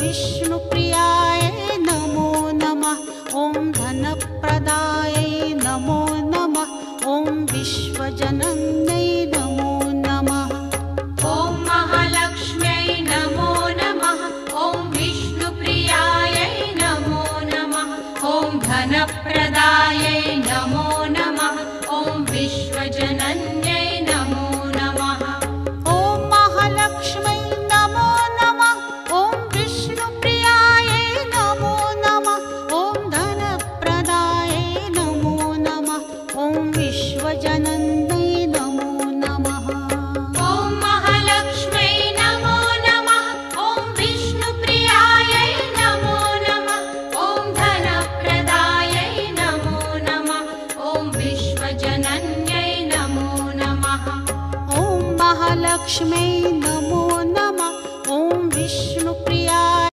विष्णुप्रियायै नमो नमः। ॐ धनप्रदायै नमो नमः। ॐ विश्वजनन्यै नमो नमः। ॐ महालक्ष्म्यै नमो नमः। ॐ विष्णुप्रियायै नमो नमः। ॐ धनप्रदायै नमो नमः। ॐ विश्वजनन्यै नमो नमः। ॐ महालक्ष्म्यै नमो नमः। ॐ विष्णुप्रियायै नमो नमः। ॐ धनप्रदायै नमो नमः। ॐ विश्वजनन्यै नमो नमः। ॐ महालक्ष्म्यै नमो नमः। ॐ विष्णुप्रियायै नमो नमः। ॐ धनप्रदायै नमो नमः। ॐ विश्वजनन्यै नमो नमः। ॐ महालक्ष्म्यै